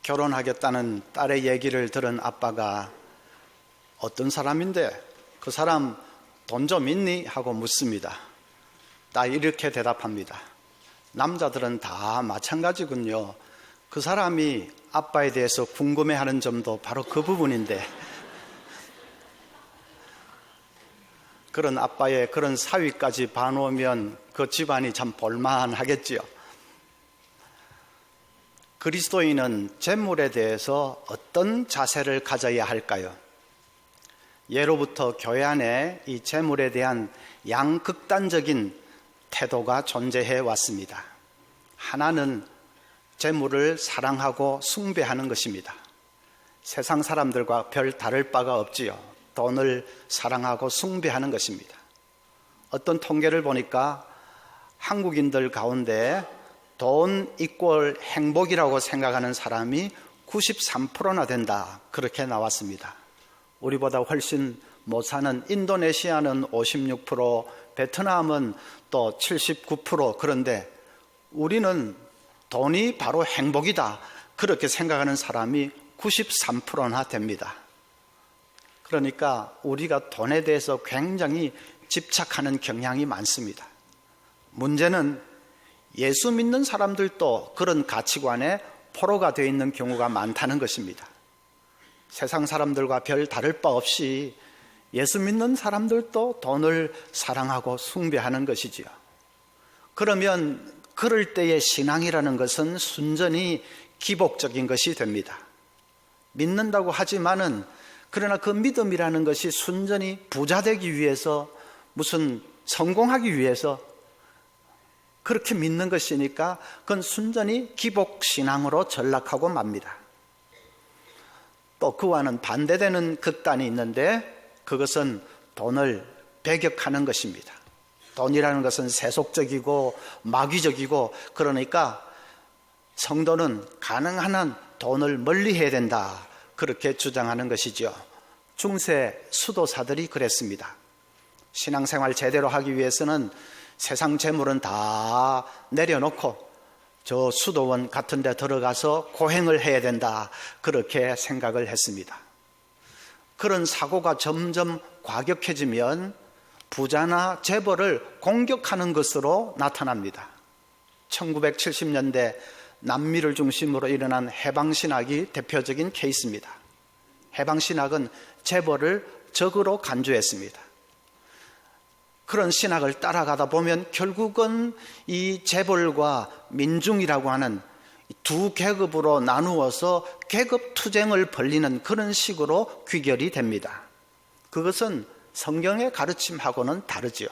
결혼하겠다는 딸의 얘기를 들은 아빠가 어떤 사람인데 그 사람 돈 좀 있니? 하고 묻습니다. 딸이 이렇게 대답합니다. 남자들은 다 마찬가지군요. 그 사람이 아빠에 대해서 궁금해하는 점도 바로 그 부분인데, 그런 아빠의 그런 사위까지 봐놓으면 그 집안이 참 볼만하겠지요. 그리스도인은 재물에 대해서 어떤 자세를 가져야 할까요? 예로부터 교회 안에 이 재물에 대한 양극단적인 태도가 존재해 왔습니다. 하나는 재물을 사랑하고 숭배하는 것입니다. 세상 사람들과 별 다를 바가 없지요. 돈을 사랑하고 숭배하는 것입니다. 어떤 통계를 보니까 한국인들 가운데 돈 이꼴 행복이라고 생각하는 사람이 93%나 된다, 그렇게 나왔습니다. 우리보다 훨씬 못 사는 인도네시아는 56%, 베트남은 또 79%, 그런데 우리는 돈이 바로 행복이다, 그렇게 생각하는 사람이 93%나 됩니다. 그러니까 우리가 돈에 대해서 굉장히 집착하는 경향이 많습니다. 문제는 예수 믿는 사람들도 그런 가치관에 포로가 되어 있는 경우가 많다는 것입니다. 세상 사람들과 별 다를 바 없이 예수 믿는 사람들도 돈을 사랑하고 숭배하는 것이지요. 그러면 그럴 때의 신앙이라는 것은 순전히 기복적인 것이 됩니다. 믿는다고 하지만은 그러나 그 믿음이라는 것이 순전히 부자 되기 위해서, 무슨 성공하기 위해서 그렇게 믿는 것이니까 그건 순전히 기복신앙으로 전락하고 맙니다. 또 그와는 반대되는 극단이 있는데 그것은 돈을 배격하는 것입니다. 돈이라는 것은 세속적이고 마귀적이고, 그러니까 성도는 가능한 한 돈을 멀리해야 된다, 그렇게 주장하는 것이죠. 중세 수도사들이 그랬습니다. 신앙생활 제대로 하기 위해서는 세상 재물은 다 내려놓고 저 수도원 같은 데 들어가서 고행을 해야 된다, 그렇게 생각을 했습니다. 그런 사고가 점점 과격해지면 부자나 재벌을 공격하는 것으로 나타납니다. 1970년대 남미를 중심으로 일어난 해방신학이 대표적인 케이스입니다. 해방신학은 재벌을 적으로 간주했습니다. 그런 신학을 따라가다 보면 결국은 이 재벌과 민중이라고 하는 두 계급으로 나누어서 계급 투쟁을 벌이는 그런 식으로 귀결이 됩니다. 그것은 성경의 가르침하고는 다르죠.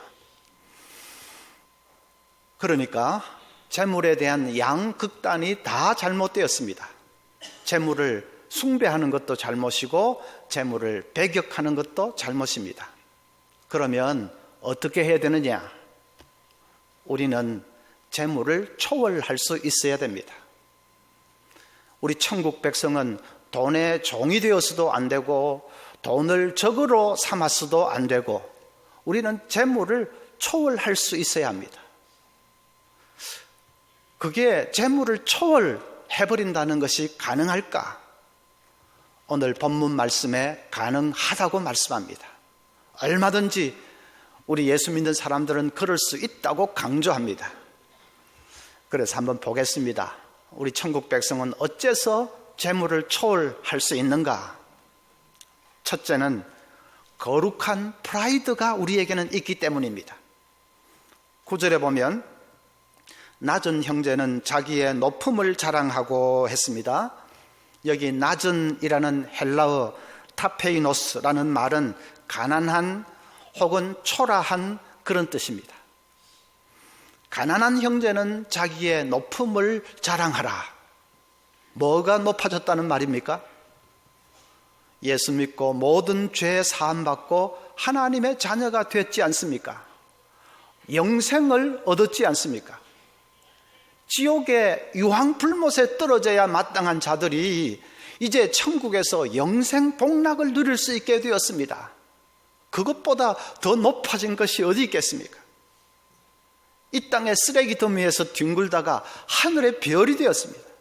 그러니까 재물에 대한 양극단이 다 잘못되었습니다. 재물을 숭배하는 것도 잘못이고 재물을 배격하는 것도 잘못입니다. 그러면 어떻게 해야 되느냐? 우리는 재물을 초월할 수 있어야 됩니다. 우리 천국 백성은 돈의 종이 되어서도 안 되고 돈을 적으로 삼아서도 안 되고, 우리는 재물을 초월할 수 있어야 합니다. 그게 재물을 초월해버린다는 것이 가능할까? 오늘 본문 말씀에 가능하다고 말씀합니다. 얼마든지 우리 예수 믿는 사람들은 그럴 수 있다고 강조합니다. 그래서 한번 보겠습니다. 우리 천국 백성은 어째서 재물을 초월할 수 있는가? 첫째는 거룩한 프라이드가 우리에게는 있기 때문입니다. 9절에 보면 낮은 형제는 자기의 높음을 자랑하고 했습니다. 여기 낮은이라는 헬라어 타페이노스라는 말은 가난한 혹은 초라한 그런 뜻입니다. 가난한 형제는 자기의 높음을 자랑하라. 뭐가 높아졌다는 말입니까? 예수 믿고 모든 죄 사함받고 하나님의 자녀가 됐지 않습니까? 영생을 얻었지 않습니까? 지옥의 유황불못에 떨어져야 마땅한 자들이 이제 천국에서 영생 복락을 누릴 수 있게 되었습니다. 그것보다 더 높아진 것이 어디 있겠습니까? 이 땅의 쓰레기 더미에서 뒹굴다가 하늘의 별이 되었습니다.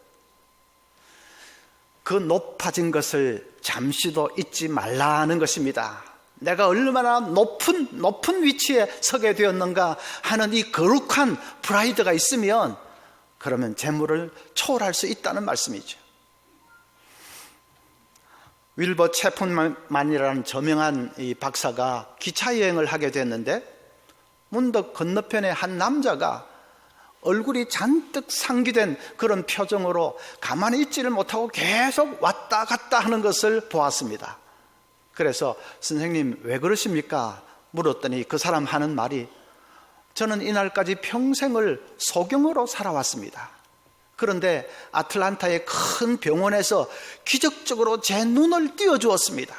그 높아진 것을 잠시도 잊지 말라는 것입니다. 내가 얼마나 높은 위치에 서게 되었는가 하는 이 거룩한 프라이드가 있으면 그러면 재물을 초월할 수 있다는 말씀이죠. 윌버 채플만이라는 저명한 이 박사가 기차 여행을 하게 됐는데 문득 건너편에 한 남자가 얼굴이 잔뜩 상기된 그런 표정으로 가만히 있지를 못하고 계속 왔다 갔다 하는 것을 보았습니다. 그래서 선생님 왜 그러십니까? 물었더니 그 사람 하는 말이 저는 이날까지 평생을 소경으로 살아왔습니다. 그런데 아틀란타의 큰 병원에서 기적적으로 제 눈을 띄워주었습니다.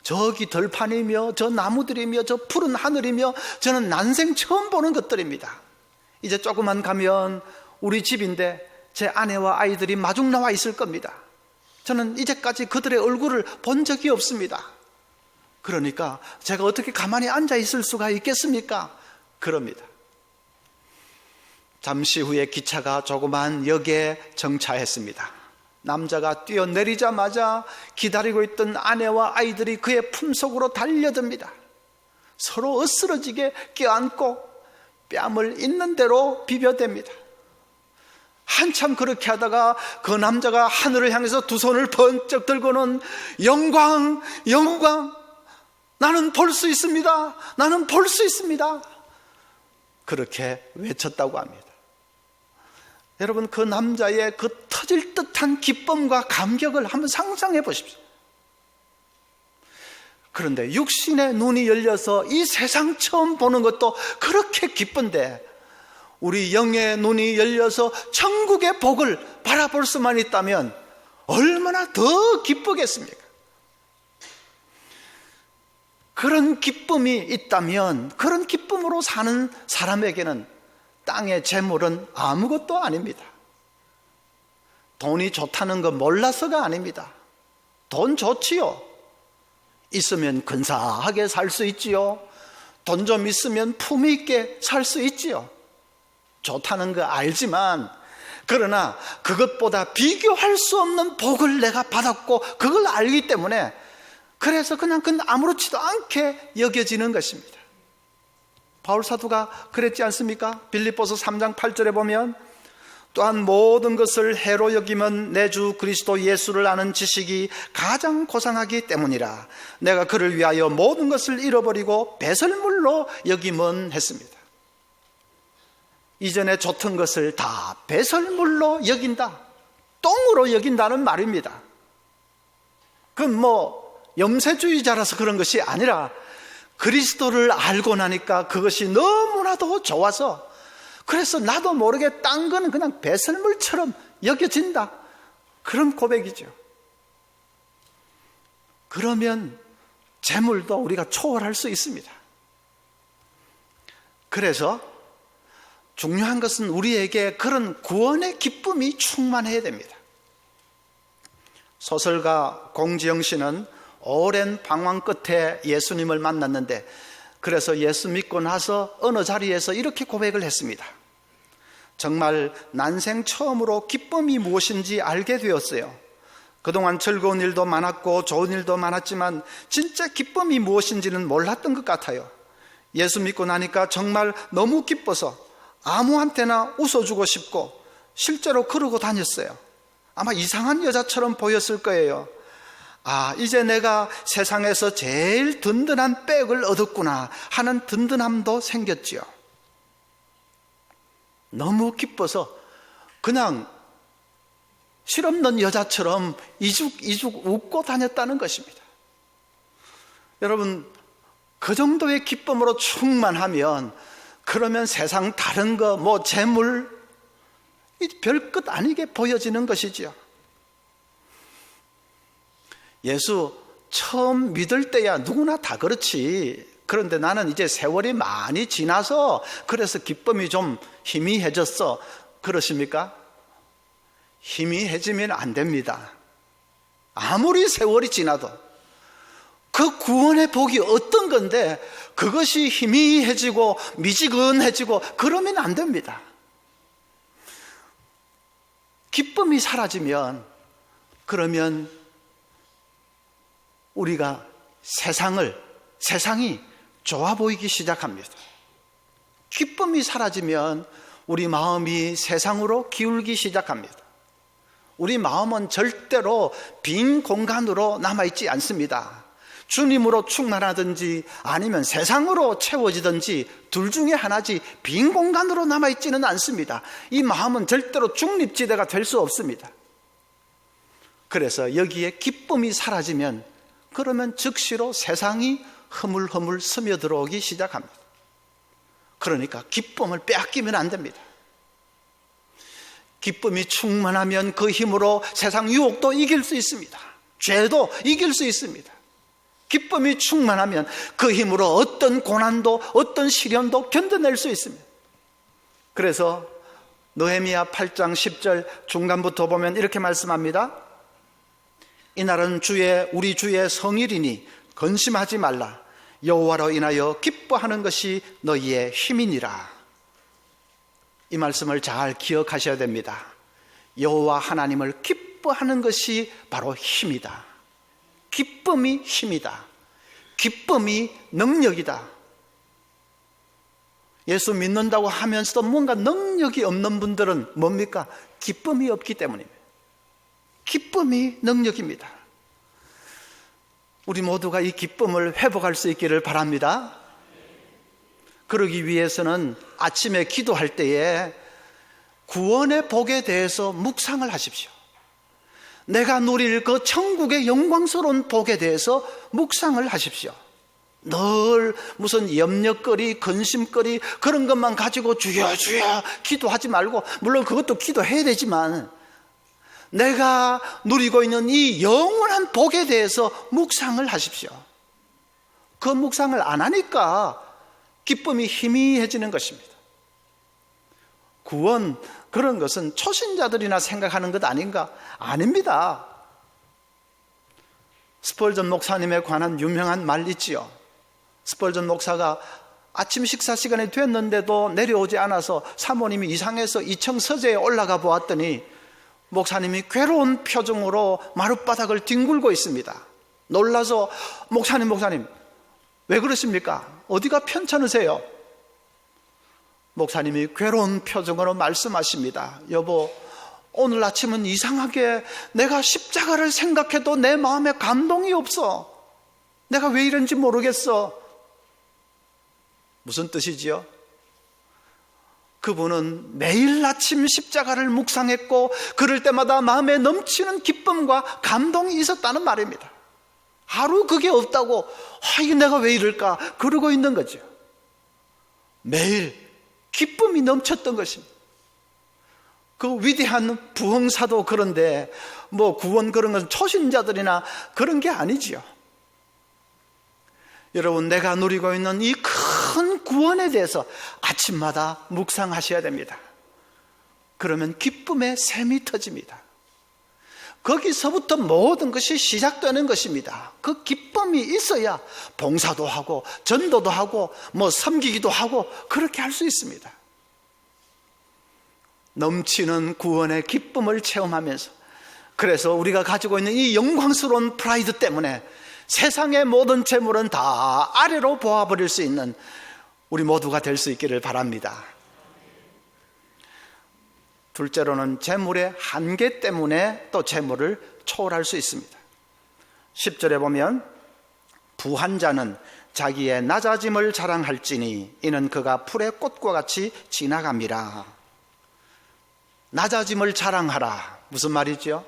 저기 들판이며 저 나무들이며 저 푸른 하늘이며 저는 난생 처음 보는 것들입니다. 이제 조금만 가면 우리 집인데 제 아내와 아이들이 마중 나와 있을 겁니다. 저는 이제까지 그들의 얼굴을 본 적이 없습니다. 그러니까 제가 어떻게 가만히 앉아 있을 수가 있겠습니까? 그럽니다. 잠시 후에 기차가 조그만 역에 정차했습니다. 남자가 뛰어내리자마자 기다리고 있던 아내와 아이들이 그의 품속으로 달려듭니다. 서로 으스러지게 껴안고 뺨을 있는 대로 비벼댑니다. 한참 그렇게 하다가 그 남자가 하늘을 향해서 두 손을 번쩍 들고는 영광, 영광, 나는 볼 수 있습니다. 나는 볼 수 있습니다. 그렇게 외쳤다고 합니다. 여러분, 그 남자의 그 터질 듯한 기쁨과 감격을 한번 상상해 보십시오. 그런데 육신의 눈이 열려서 이 세상 처음 보는 것도 그렇게 기쁜데 우리 영의 눈이 열려서 천국의 복을 바라볼 수만 있다면 얼마나 더 기쁘겠습니까? 그런 기쁨이 있다면 그런 기쁨으로 사는 사람에게는 땅의 재물은 아무것도 아닙니다. 돈이 좋다는 건 몰라서가 아닙니다. 돈 좋지요. 있으면 근사하게 살 수 있지요. 돈 좀 있으면 품위 있게 살 수 있지요. 좋다는 거 알지만 그러나 그것보다 비교할 수 없는 복을 내가 받았고 그걸 알기 때문에 그래서 그냥 아무렇지도 않게 여겨지는 것입니다. 바울 사도가 그랬지 않습니까? 빌립보서 3장 8절에 보면 또한 모든 것을 해로 여기면 내 주 그리스도 예수를 아는 지식이 가장 고상하기 때문이라 내가 그를 위하여 모든 것을 잃어버리고 배설물로 여기면 했습니다. 이전에 좋던 것을 다 배설물로 여긴다, 똥으로 여긴다는 말입니다. 그건 염세주의자라서 그런 것이 아니라 그리스도를 알고 나니까 그것이 너무나도 좋아서 그래서 나도 모르게 딴 건 그냥 배설물처럼 여겨진다, 그런 고백이죠. 그러면 재물도 우리가 초월할 수 있습니다. 그래서 중요한 것은 우리에게 그런 구원의 기쁨이 충만해야 됩니다. 소설가 공지영 씨는 오랜 방황 끝에 예수님을 만났는데 그래서 예수 믿고 나서 어느 자리에서 이렇게 고백을 했습니다. 정말 난생 처음으로 기쁨이 무엇인지 알게 되었어요. 그동안 즐거운 일도 많았고 좋은 일도 많았지만 진짜 기쁨이 무엇인지는 몰랐던 것 같아요. 예수 믿고 나니까 정말 너무 기뻐서 아무한테나 웃어주고 싶고 실제로 그러고 다녔어요. 아마 이상한 여자처럼 보였을 거예요. 이제 내가 세상에서 제일 든든한 백을 얻었구나 하는 든든함도 생겼지요. 너무 기뻐서 그냥 실없는 여자처럼 이죽이죽 웃고 다녔다는 것입니다. 여러분, 그 정도의 기쁨으로 충만하면 그러면 세상 다른 거, 재물, 별것 아니게 보여지는 것이지요. 예수 처음 믿을 때야 누구나 다 그렇지. 그런데 나는 이제 세월이 많이 지나서 그래서 기쁨이 좀 희미해졌어, 그러십니까? 희미해지면 안 됩니다. 아무리 세월이 지나도 그 구원의 복이 어떤 건데 그것이 희미해지고 미지근해지고 그러면 안 됩니다. 기쁨이 사라지면 그러면 우리가 세상이 좋아 보이기 시작합니다. 기쁨이 사라지면 우리 마음이 세상으로 기울기 시작합니다. 우리 마음은 절대로 빈 공간으로 남아있지 않습니다. 주님으로 충만하든지 아니면 세상으로 채워지든지 둘 중에 하나지 빈 공간으로 남아있지는 않습니다. 이 마음은 절대로 중립지대가 될 수 없습니다. 그래서 여기에 기쁨이 사라지면 그러면 즉시로 세상이 허물허물 스며들어오기 시작합니다. 그러니까 기쁨을 빼앗기면 안 됩니다. 기쁨이 충만하면 그 힘으로 세상 유혹도 이길 수 있습니다. 죄도 이길 수 있습니다. 기쁨이 충만하면 그 힘으로 어떤 고난도 어떤 시련도 견뎌낼 수 있습니다. 그래서 느헤미야 8장 10절 중간부터 보면 이렇게 말씀합니다. 이날은 우리 주의 성일이니 근심하지 말라. 여호와로 인하여 기뻐하는 것이 너희의 힘이니라. 이 말씀을 잘 기억하셔야 됩니다. 여호와 하나님을 기뻐하는 것이 바로 힘이다. 기쁨이 힘이다. 기쁨이 능력이다. 예수 믿는다고 하면서도 뭔가 능력이 없는 분들은 뭡니까? 기쁨이 없기 때문입니다. 기쁨이 능력입니다. 우리 모두가 이 기쁨을 회복할 수 있기를 바랍니다. 그러기 위해서는 아침에 기도할 때에 구원의 복에 대해서 묵상을 하십시오. 내가 누릴 그 천국의 영광스러운 복에 대해서 묵상을 하십시오. 늘 무슨 염려거리, 근심거리 그런 것만 가지고 주여 주여 기도하지 말고, 물론 그것도 기도해야 되지만 내가 누리고 있는 이 영원한 복에 대해서 묵상을 하십시오. 그 묵상을 안 하니까 기쁨이 희미해지는 것입니다. 구원, 그런 것은 초신자들이나 생각하는 것 아닌가? 아닙니다. 스펄전 목사님에 관한 유명한 말 있지요. 스펄전 목사가 아침 식사 시간이 됐는데도 내려오지 않아서 사모님이 이상해서 2층 서재에 올라가 보았더니 목사님이 괴로운 표정으로 마룻바닥을 뒹굴고 있습니다. 놀라서 목사님 왜 그러십니까? 어디가 편찮으세요? 목사님이 괴로운 표정으로 말씀하십니다. 여보, 오늘 아침은 이상하게 내가 십자가를 생각해도 내 마음에 감동이 없어. 내가 왜 이런지 모르겠어. 무슨 뜻이지요? 그분은 매일 아침 십자가를 묵상했고 그럴 때마다 마음에 넘치는 기쁨과 감동이 있었다는 말입니다. 하루 그게 없다고 이게 내가 왜 이럴까 그러고 있는 거죠. 매일 기쁨이 넘쳤던 것입니다. 그 위대한 부흥사도 그런데 뭐 구원 그런 건 초신자들이나 그런 게 아니지요. 여러분, 내가 누리고 있는 이 큰 구원에 대해서 아침마다 묵상하셔야 됩니다. 그러면 기쁨의 샘이 터집니다. 거기서부터 모든 것이 시작되는 것입니다. 그 기쁨이 있어야 봉사도 하고 전도도 하고 뭐 섬기기도 하고 그렇게 할 수 있습니다. 넘치는 구원의 기쁨을 체험하면서, 그래서 우리가 가지고 있는 이 영광스러운 프라이드 때문에 세상의 모든 재물은 다 아래로 보아버릴 수 있는 우리 모두가 될 수 있기를 바랍니다. 둘째로는 재물의 한계 때문에 또 재물을 초월할 수 있습니다. 10절에 보면 부한 자는 자기의 낮아짐을 자랑할지니 이는 그가 풀의 꽃과 같이 지나갑니다. 낮아짐을 자랑하라. 무슨 말이죠?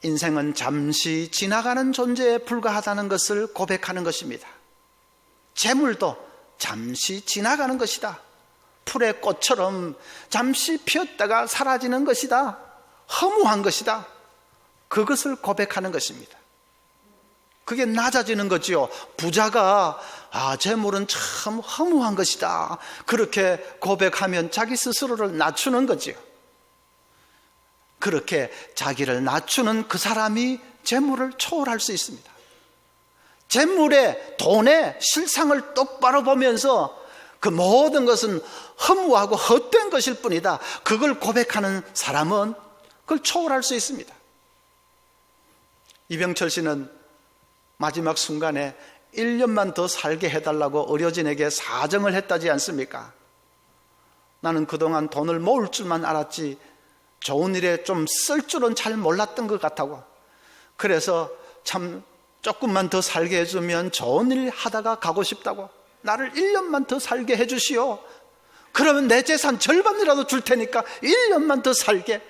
인생은 잠시 지나가는 존재에 불과하다는 것을 고백하는 것입니다. 재물도 잠시 지나가는 것이다. 풀의 꽃처럼 잠시 피었다가 사라지는 것이다. 허무한 것이다. 그것을 고백하는 것입니다. 그게 낮아지는 거지요. 부자가 재물은 참 허무한 것이다. 그렇게 고백하면 자기 스스로를 낮추는 거지요. 그렇게 자기를 낮추는 그 사람이 재물을 초월할 수 있습니다. 재물의, 돈의 실상을 똑바로 보면서 그 모든 것은 허무하고 헛된 것일 뿐이다. 그걸 고백하는 사람은 그걸 초월할 수 있습니다. 이병철 씨는 마지막 순간에 1년만 더 살게 해달라고 의료진에게 사정을 했다지 않습니까? 나는 그동안 돈을 모을 줄만 알았지 좋은 일에 좀 쓸 줄은 잘 몰랐던 것 같다고. 그래서 참 조금만 더 살게 해주면 좋은 일 하다가 가고 싶다고. 나를 1년만 더 살게 해주시오. 그러면 내 재산 절반이라도 줄 테니까 1년만 더 살게.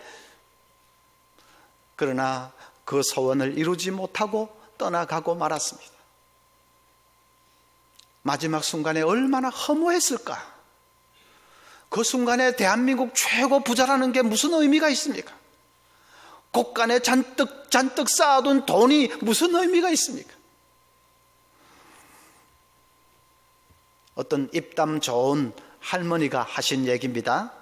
그러나 그 소원을 이루지 못하고 떠나가고 말았습니다. 마지막 순간에 얼마나 허무했을까. 그 순간에 대한민국 최고 부자라는 게 무슨 의미가 있습니까? 곳간에 잔뜩 쌓아둔 돈이 무슨 의미가 있습니까? 어떤 입담 좋은 할머니가 하신 얘기입니다.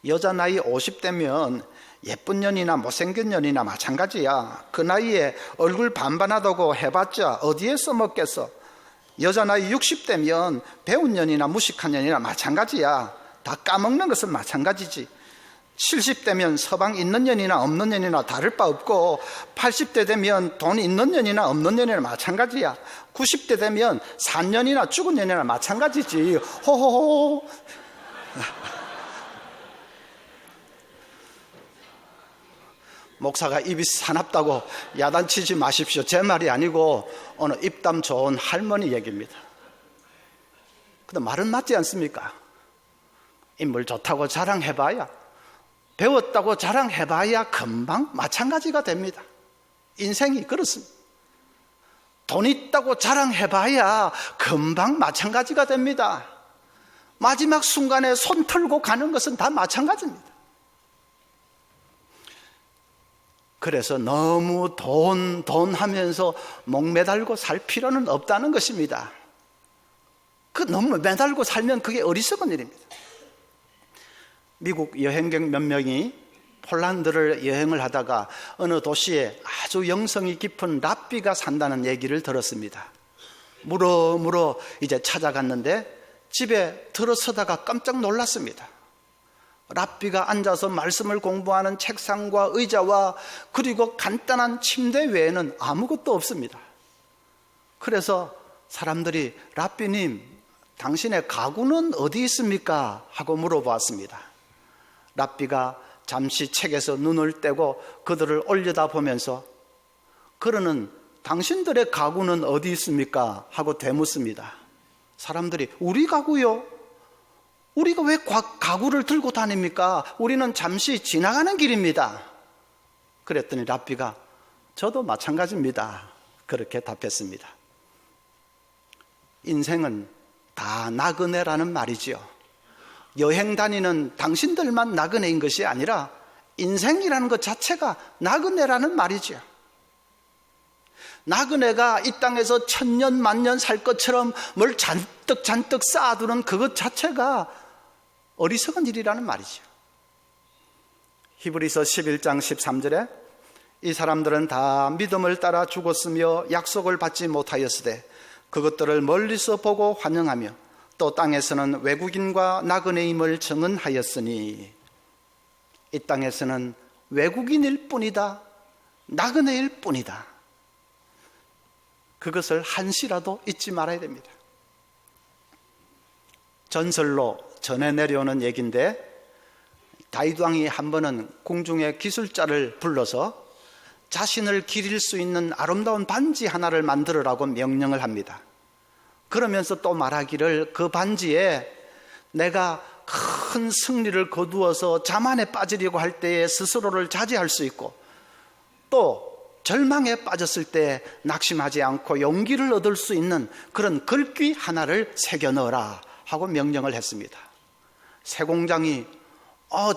여자 나이 50대면 예쁜 년이나 못생긴 년이나 마찬가지야. 그 나이에 얼굴 반반하다고 해봤자 어디에 써먹겠어. 여자 나이 60대면 배운 년이나 무식한 년이나 마찬가지야. 다 까먹는 것은 마찬가지지. 70대면 서방 있는 년이나 없는 년이나 다를 바 없고 80대 되면 돈 있는 년이나 없는 년이나 마찬가지야. 90대 되면 산 년이나 죽은 년이나 마찬가지지. 호호호. 목사가 입이 사납다고 야단치지 마십시오. 제 말이 아니고 어느 입담 좋은 할머니 얘기입니다. 근데 말은 맞지 않습니까? 인물 좋다고 자랑해봐야, 배웠다고 자랑해봐야 금방 마찬가지가 됩니다. 인생이 그렇습니다. 돈 있다고 자랑해봐야 금방 마찬가지가 됩니다. 마지막 순간에 손 풀고 가는 것은 다 마찬가지입니다. 그래서 너무 돈 하면서 목매달고 살 필요는 없다는 것입니다. 너무 매달고 살면 그게 어리석은 일입니다. 미국 여행객 몇 명이 폴란드를 여행을 하다가 어느 도시에 아주 영성이 깊은 랍비가 산다는 얘기를 들었습니다. 물어 이제 찾아갔는데 집에 들어서다가 깜짝 놀랐습니다. 랍비가 앉아서 말씀을 공부하는 책상과 의자와 그리고 간단한 침대 외에는 아무것도 없습니다. 그래서 사람들이 랍비님, 당신의 가구는 어디 있습니까? 하고 물어보았습니다. 랍비가 잠시 책에서 눈을 떼고 그들을 올려다보면서 그러는 당신들의 가구는 어디 있습니까? 하고 되묻습니다. 사람들이 우리 가구요? 우리가 왜 가구를 들고 다닙니까? 우리는 잠시 지나가는 길입니다. 그랬더니 랍비가 저도 마찬가지입니다. 그렇게 답했습니다. 인생은 다 나그네라는 말이지요. 여행 다니는 당신들만 나그네인 것이 아니라 인생이라는 것 자체가 나그네라는 말이지요. 나그네가 이 땅에서 1000년 만년 살 것처럼 뭘 잔뜩 쌓아두는 그것 자체가 어리석은 일이라는 말이죠. 히브리서 11장 13절에 이 사람들은 다 믿음을 따라 죽었으며 약속을 받지 못하였으되 그것들을 멀리서 보고 환영하며 또 땅에서는 외국인과 나그네임을 증언하였으니, 이 땅에서는 외국인일 뿐이다, 나그네일 뿐이다. 그것을 한시라도 잊지 말아야 됩니다. 전설로 전해 내려오는 얘기인데, 다윗 왕이 한 번은 궁중의 기술자를 불러서 자신을 기릴 수 있는 아름다운 반지 하나를 만들으라고 명령을 합니다. 그러면서 또 말하기를 그 반지에 내가 큰 승리를 거두어서 자만에 빠지려고 할 때에 스스로를 자제할 수 있고, 또 절망에 빠졌을 때 낙심하지 않고 용기를 얻을 수 있는 그런 글귀 하나를 새겨 넣어라 하고 명령을 했습니다. 세공장이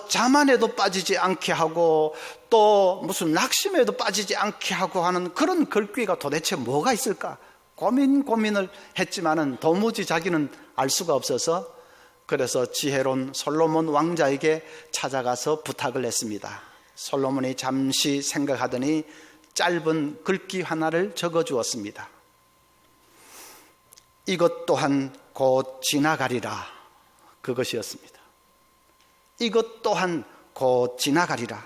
자만에도 빠지지 않게 하고 또 무슨 낙심에도 빠지지 않게 하고 하는 그런 글귀가 도대체 뭐가 있을까 고민을 했지만은 도무지 자기는 알 수가 없어서, 그래서 지혜로운 솔로몬 왕자에게 찾아가서 부탁을 했습니다. 솔로몬이 잠시 생각하더니 짧은 글귀 하나를 적어 주었습니다. 이것 또한 곧 지나가리라. 그것이었습니다. 이것 또한 곧 지나가리라.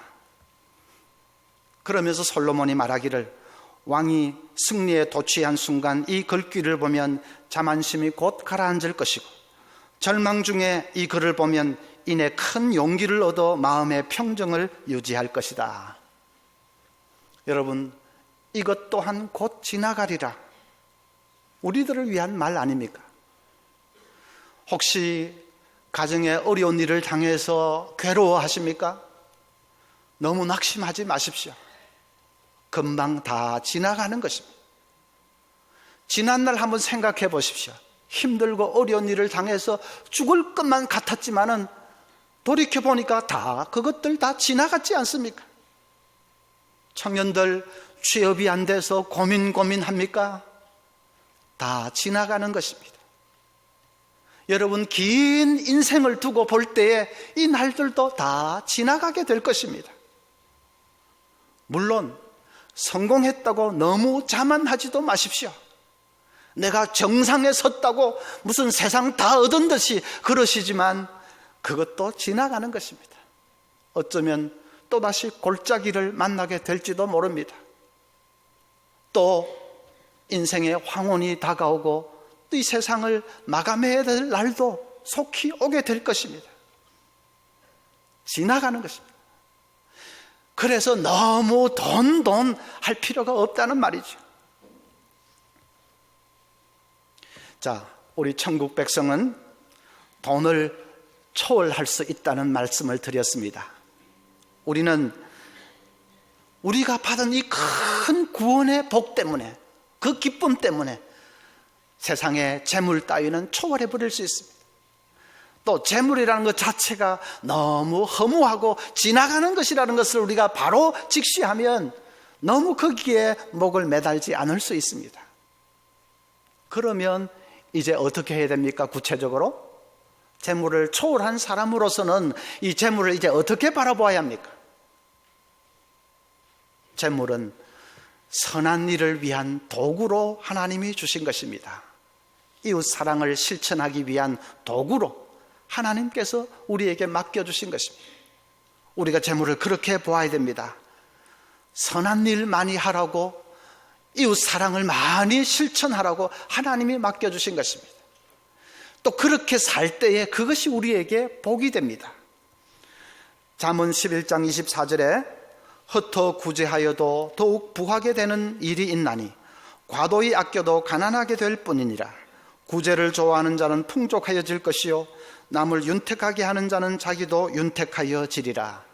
그러면서 솔로몬이 말하기를 왕이 승리에 도취한 순간 이 글귀를 보면 자만심이 곧 가라앉을 것이고 절망 중에 이 글을 보면 이내 큰 용기를 얻어 마음의 평정을 유지할 것이다. 여러분, 이것 또한 곧 지나가리라. 우리들을 위한 말 아닙니까? 혹시 가정에 어려운 일을 당해서 괴로워하십니까? 너무 낙심하지 마십시오. 금방 다 지나가는 것입니다. 지난날 한번 생각해 보십시오. 힘들고 어려운 일을 당해서 죽을 것만 같았지만은 돌이켜보니까 그것들 다 지나갔지 않습니까? 청년들 취업이 안 돼서 고민합니까? 다 지나가는 것입니다. 여러분, 긴 인생을 두고 볼 때에 이 날들도 다 지나가게 될 것입니다. 물론 성공했다고 너무 자만하지도 마십시오. 내가 정상에 섰다고 무슨 세상 다 얻은 듯이 그러시지만 그것도 지나가는 것입니다. 어쩌면 또다시 골짜기를 만나게 될지도 모릅니다. 또 인생의 황혼이 다가오고 또 이 세상을 마감해야 될 날도 속히 오게 될 것입니다. 지나가는 것입니다. 그래서 너무 돈 할 필요가 없다는 말이죠. 자, 우리 천국 백성은 돈을 초월할 수 있다는 말씀을 드렸습니다. 우리는 우리가 받은 이 큰 구원의 복 때문에, 그 기쁨 때문에 세상의 재물 따위는 초월해 버릴 수 있습니다. 또 재물이라는 것 자체가 너무 허무하고 지나가는 것이라는 것을 우리가 바로 직시하면 너무 거기에 목을 매달지 않을 수 있습니다. 그러면 이제 어떻게 해야 됩니까? 구체적으로 재물을 초월한 사람으로서는 이 재물을 이제 어떻게 바라보아야 합니까? 재물은 선한 일을 위한 도구로 하나님이 주신 것입니다. 이웃 사랑을 실천하기 위한 도구로 하나님께서 우리에게 맡겨주신 것입니다. 우리가 재물을 그렇게 보아야 됩니다. 선한 일 많이 하라고, 이웃 사랑을 많이 실천하라고 하나님이 맡겨주신 것입니다. 또 그렇게 살 때에 그것이 우리에게 복이 됩니다. 잠언 11장 24절에 흩어 구제하여도 더욱 부하게 되는 일이 있나니 과도히 아껴도 가난하게 될 뿐이니라. 구제를 좋아하는 자는 풍족하여질 것이요 남을 윤택하게 하는 자는 자기도 윤택하여지리라.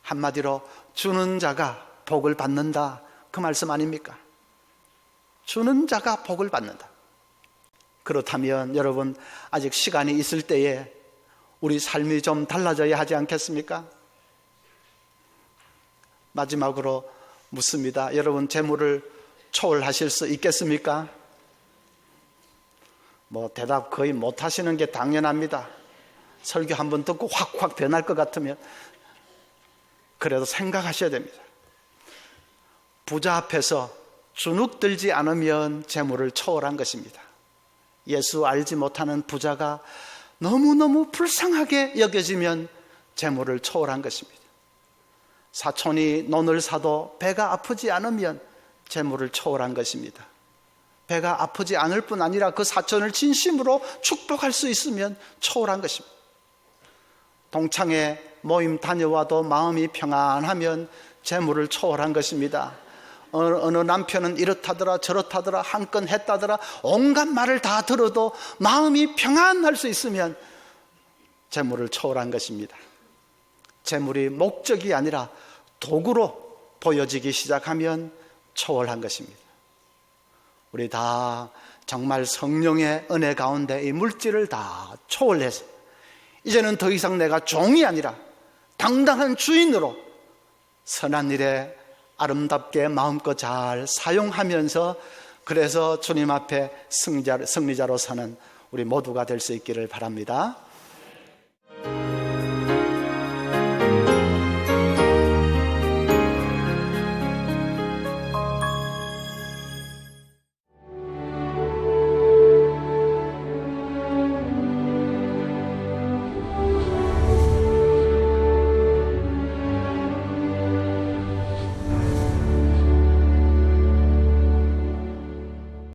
한마디로 주는 자가 복을 받는다, 그 말씀 아닙니까? 주는 자가 복을 받는다. 그렇다면 여러분, 아직 시간이 있을 때에 우리 삶이 좀 달라져야 하지 않겠습니까? 마지막으로 묻습니다. 여러분, 재물을 초월하실 수 있겠습니까? 대답 거의 못 하시는 게 당연합니다. 설교 한번 듣고 확 변할 것 같으면. 그래도 생각하셔야 됩니다. 부자 앞에서 주눅 들지 않으면 재물을 초월한 것입니다. 예수 알지 못하는 부자가 너무너무 불쌍하게 여겨지면 재물을 초월한 것입니다. 사촌이 논을 사도 배가 아프지 않으면 재물을 초월한 것입니다. 배가 아프지 않을 뿐 아니라 그 사촌을 진심으로 축복할 수 있으면 초월한 것입니다. 동창회 모임 다녀와도 마음이 평안하면 재물을 초월한 것입니다. 어느 남편은 이렇다더라 저렇다더라 한 건 했다더라 온갖 말을 다 들어도 마음이 평안할 수 있으면 재물을 초월한 것입니다. 재물이 목적이 아니라 도구로 보여지기 시작하면 초월한 것입니다. 우리 다 정말 성령의 은혜 가운데 이 물질을 다 초월해서 이제는 더 이상 내가 종이 아니라 당당한 주인으로 선한 일에 아름답게 마음껏 잘 사용하면서 그래서 주님 앞에 승리자로 사는 우리 모두가 될 수 있기를 바랍니다.